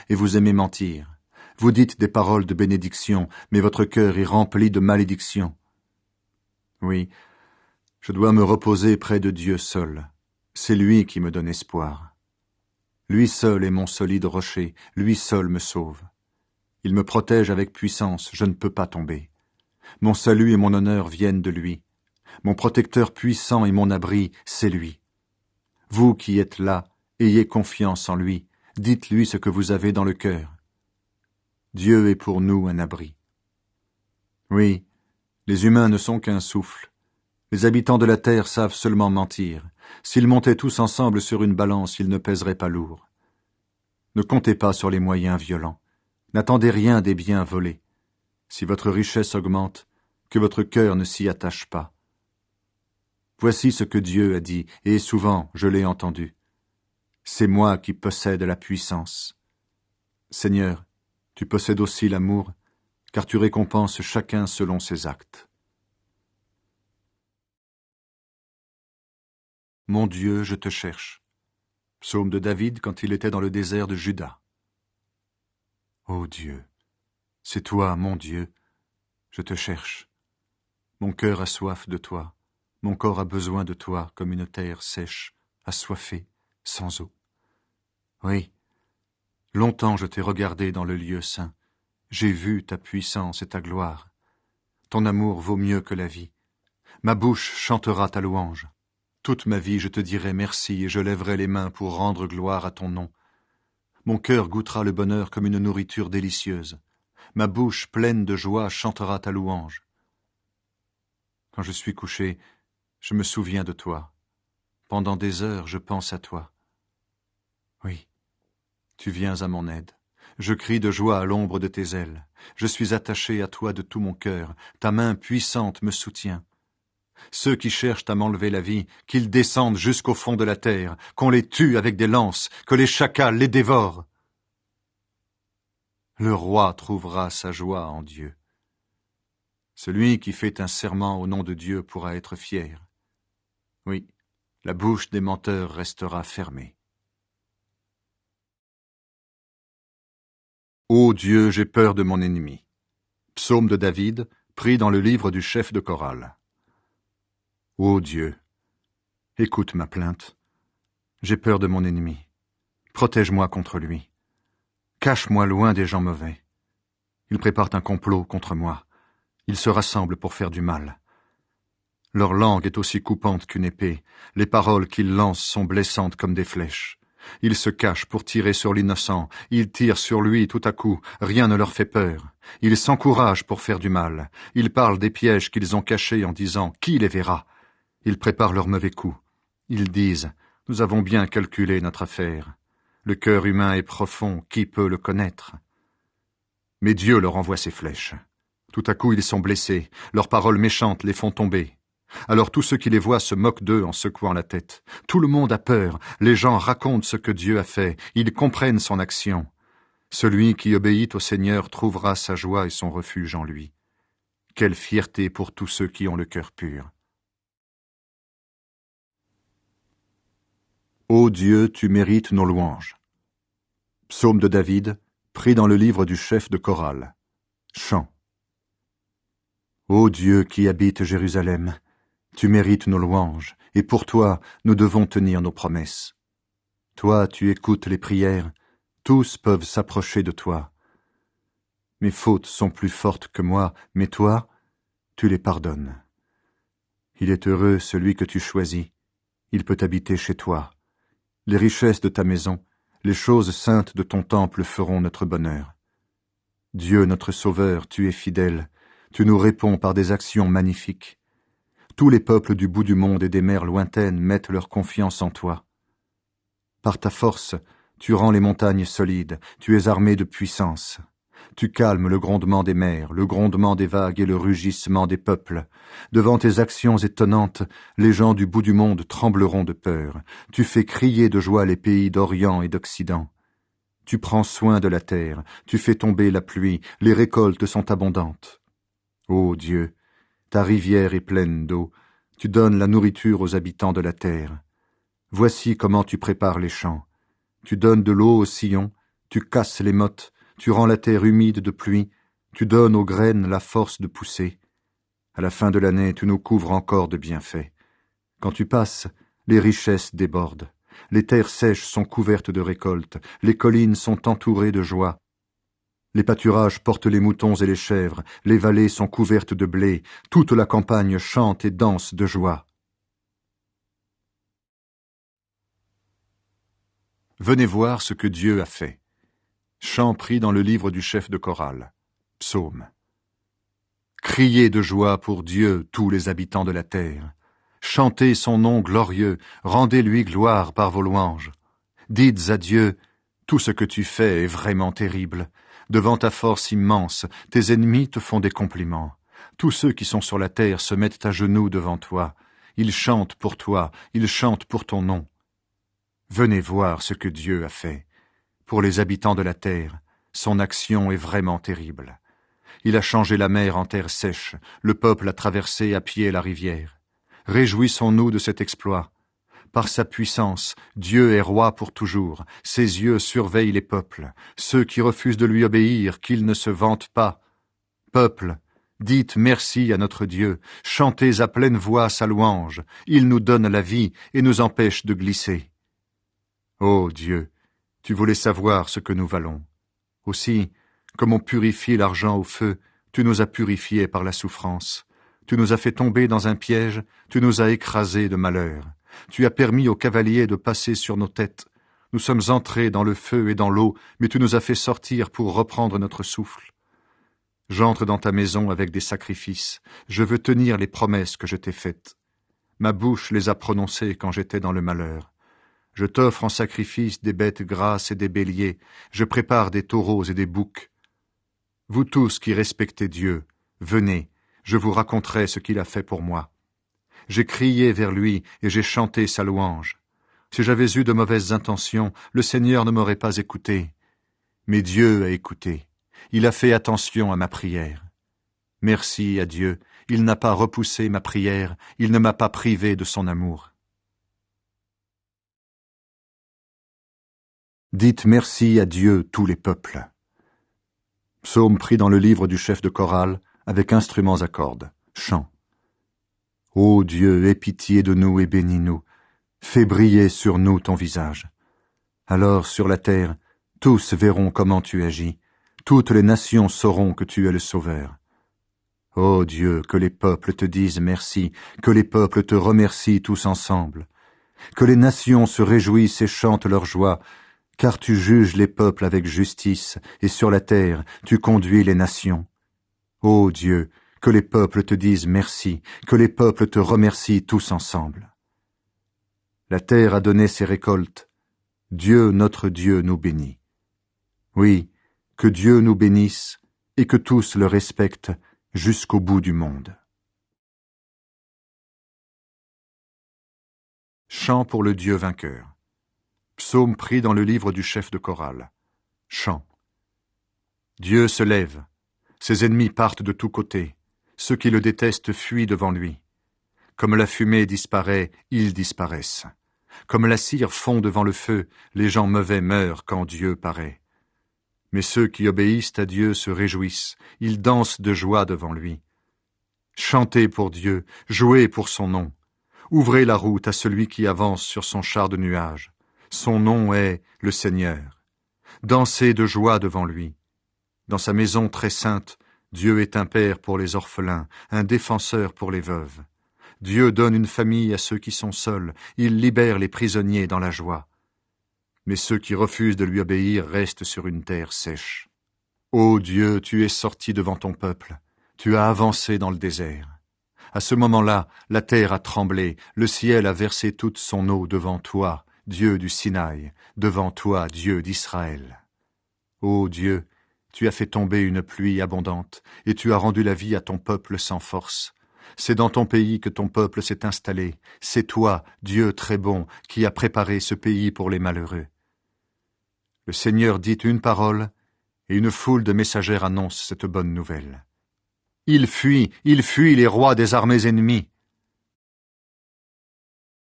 et vous aimez mentir. Vous dites des paroles de bénédiction, mais votre cœur est rempli de malédiction. Oui, je dois me reposer près de Dieu seul. C'est lui qui me donne espoir. Lui seul est mon solide rocher, lui seul me sauve. Il me protège avec puissance, je ne peux pas tomber. Mon salut et mon honneur viennent de lui. Mon protecteur puissant et mon abri, c'est lui. Vous qui êtes là, ayez confiance en lui, dites-lui ce que vous avez dans le cœur. Dieu est pour nous un abri. Oui, les humains ne sont qu'un souffle. Les habitants de la terre savent seulement mentir. S'ils montaient tous ensemble sur une balance, ils ne pèseraient pas lourd. Ne comptez pas sur les moyens violents. N'attendez rien des biens volés. Si votre richesse augmente, que votre cœur ne s'y attache pas. Voici ce que Dieu a dit, et souvent je l'ai entendu. C'est moi qui possède la puissance. Seigneur, tu possèdes aussi l'amour, car tu récompenses chacun selon ses actes. Mon Dieu, je te cherche. Psaume de David quand il était dans le désert de Juda. Ô Dieu, c'est toi, mon Dieu, je te cherche. Mon cœur a soif de toi, mon corps a besoin de toi comme une terre sèche, assoiffée, sans eau. Oui, longtemps je t'ai regardé dans le lieu saint, j'ai vu ta puissance et ta gloire. Ton amour vaut mieux que la vie. Ma bouche chantera ta louange. Toute ma vie je te dirai merci et je lèverai les mains pour rendre gloire à ton nom. Mon cœur goûtera le bonheur comme une nourriture délicieuse. Ma bouche pleine de joie chantera ta louange. Quand je suis couché, je me souviens de toi. Pendant des heures, je pense à toi. Oui, tu viens à mon aide. Je crie de joie à l'ombre de tes ailes. Je suis attaché à toi de tout mon cœur. Ta main puissante me soutient. Ceux qui cherchent à m'enlever la vie, qu'ils descendent jusqu'au fond de la terre, qu'on les tue avec des lances, que les chacals les dévorent. Le roi trouvera sa joie en Dieu. Celui qui fait un serment au nom de Dieu pourra être fier. Oui, la bouche des menteurs restera fermée. Ô Dieu, j'ai peur de mon ennemi. Psaume de David, pris dans le livre du chef de chorale. Ô Dieu, écoute ma plainte. J'ai peur de mon ennemi. Protège-moi contre lui. Cache-moi loin des gens mauvais. Ils préparent un complot contre moi. Ils se rassemblent pour faire du mal. Leur langue est aussi coupante qu'une épée. Les paroles qu'ils lancent sont blessantes comme des flèches. Ils se cachent pour tirer sur l'innocent. Ils tirent sur lui tout à coup. Rien ne leur fait peur. Ils s'encouragent pour faire du mal. Ils parlent des pièges qu'ils ont cachés en disant « Qui les verra ?» Ils préparent leurs mauvais coups. Ils disent « Nous avons bien calculé notre affaire. Le cœur humain est profond, qui peut le connaître ?» Mais Dieu leur envoie ses flèches. Tout à coup ils sont blessés. Leurs paroles méchantes les font tomber. Alors tous ceux qui les voient se moquent d'eux en secouant la tête. Tout le monde a peur. Les gens racontent ce que Dieu a fait. Ils comprennent son action. Celui qui obéit au Seigneur trouvera sa joie et son refuge en lui. Quelle fierté pour tous ceux qui ont le cœur pur. Ô Dieu, tu mérites nos louanges. Psaume de David, pris dans le livre du chef de chorale. Chant. Ô Dieu qui habites Jérusalem, tu mérites nos louanges, et pour toi, nous devons tenir nos promesses. Toi, tu écoutes les prières, tous peuvent s'approcher de toi. Mes fautes sont plus fortes que moi, mais toi, tu les pardonnes. Il est heureux celui que tu choisis, il peut habiter chez toi. Les richesses de ta maison, les choses saintes de ton temple feront notre bonheur. Dieu notre Sauveur, tu es fidèle, tu nous réponds par des actions magnifiques. Tous les peuples du bout du monde et des mers lointaines mettent leur confiance en toi. Par ta force, tu rends les montagnes solides, tu es armé de puissance. Tu calmes le grondement des mers, le grondement des vagues et le rugissement des peuples. Devant tes actions étonnantes, les gens du bout du monde trembleront de peur. Tu fais crier de joie les pays d'Orient et d'Occident. Tu prends soin de la terre, tu fais tomber la pluie, les récoltes sont abondantes. Ô Dieu, ta rivière est pleine d'eau, tu donnes la nourriture aux habitants de la terre. Voici comment tu prépares les champs. Tu donnes de l'eau aux sillons, Tu casses les mottes, tu rends la terre humide de pluie, tu donnes aux graines la force de pousser. À la fin de l'année, tu nous couvres encore de bienfaits. Quand tu passes, les richesses débordent. Les terres sèches sont couvertes de récoltes, les collines sont entourées de joie. Les pâturages portent les moutons et les chèvres, les vallées sont couvertes de blé, toute la campagne chante et danse de joie. Venez voir ce que Dieu a fait. Chant pris dans le livre du chef de chorale. Psaume. Criez de joie pour Dieu, tous les habitants de la terre. Chantez son nom glorieux, rendez-lui gloire par vos louanges. Dites à Dieu, tout ce que tu fais est vraiment terrible. Devant ta force immense, tes ennemis te font des compliments. Tous ceux qui sont sur la terre se mettent à genoux devant toi. Ils chantent pour toi, ils chantent pour ton nom. Venez voir ce que Dieu a fait. Pour les habitants de la terre, son action est vraiment terrible. Il a changé la mer en terre sèche, le peuple a traversé à pied la rivière. Réjouissons-nous de cet exploit. Par sa puissance, Dieu est roi pour toujours, ses yeux surveillent les peuples, ceux qui refusent de lui obéir, qu'il ne se vante pas. Peuple, dites merci à notre Dieu, chantez à pleine voix sa louange, il nous donne la vie et nous empêche de glisser. Ô Dieu, tu voulais savoir ce que nous valons. Aussi, comme on purifie l'argent au feu, tu nous as purifiés par la souffrance. Tu nous as fait tomber dans un piège, tu nous as écrasés de malheur. Tu as permis aux cavaliers de passer sur nos têtes. Nous sommes entrés dans le feu et dans l'eau, mais tu nous as fait sortir pour reprendre notre souffle. J'entre dans ta maison avec des sacrifices. Je veux tenir les promesses que je t'ai faites. Ma bouche les a prononcées quand j'étais dans le malheur. Je t'offre en sacrifice des bêtes grasses et des béliers. Je prépare des taureaux et des boucs. Vous tous qui respectez Dieu, venez, je vous raconterai ce qu'il a fait pour moi. J'ai crié vers lui et j'ai chanté sa louange. Si j'avais eu de mauvaises intentions, le Seigneur ne m'aurait pas écouté. Mais Dieu a écouté. Il a fait attention à ma prière. Merci à Dieu, il n'a pas repoussé ma prière, il ne m'a pas privé de son amour. Dites merci à Dieu, tous les peuples. Psaume pris dans le livre du chef de chorale, avec instruments à cordes. Chant. Ô Dieu, aie pitié de nous et bénis-nous. Fais briller sur nous ton visage. Alors, sur la terre, tous verront comment tu agis. Toutes les nations sauront que tu es le Sauveur. Ô Dieu, que les peuples te disent merci, que les peuples te remercient tous ensemble. Que les nations se réjouissent et chantent leur joie, car tu juges les peuples avec justice, et sur la terre tu conduis les nations. Ô Dieu, que les peuples te disent merci, que les peuples te remercient tous ensemble. La terre a donné ses récoltes. Dieu, notre Dieu, nous bénit. Oui, que Dieu nous bénisse, et que tous le respectent jusqu'au bout du monde. Chant pour le Dieu vainqueur. Psaume pris dans le livre du chef de chorale. Chant. Dieu se lève. Ses ennemis partent de tous côtés. Ceux qui le détestent fuient devant lui. Comme la fumée disparaît, ils disparaissent. Comme la cire fond devant le feu, les gens mauvais meurent quand Dieu paraît. Mais ceux qui obéissent à Dieu se réjouissent. Ils dansent de joie devant lui. Chantez pour Dieu, jouez pour son nom. Ouvrez la route à celui qui avance sur son char de nuages. Son nom est le Seigneur. Dansez de joie devant lui. Dans sa maison très sainte, Dieu est un père pour les orphelins, un défenseur pour les veuves. Dieu donne une famille à ceux qui sont seuls, il libère les prisonniers dans la joie. Mais ceux qui refusent de lui obéir restent sur une terre sèche. Ô Dieu, tu es sorti devant ton peuple, tu as avancé dans le désert. À ce moment-là, la terre a tremblé, le ciel a versé toute son eau devant toi, Dieu du Sinaï, devant toi, Dieu d'Israël. Ô Dieu, tu as fait tomber une pluie abondante, et tu as rendu la vie à ton peuple sans force. C'est dans ton pays que ton peuple s'est installé. C'est toi, Dieu très bon, qui as préparé ce pays pour les malheureux. Le Seigneur dit une parole, et une foule de messagères annonce cette bonne nouvelle. Ils fuient les rois des armées ennemies.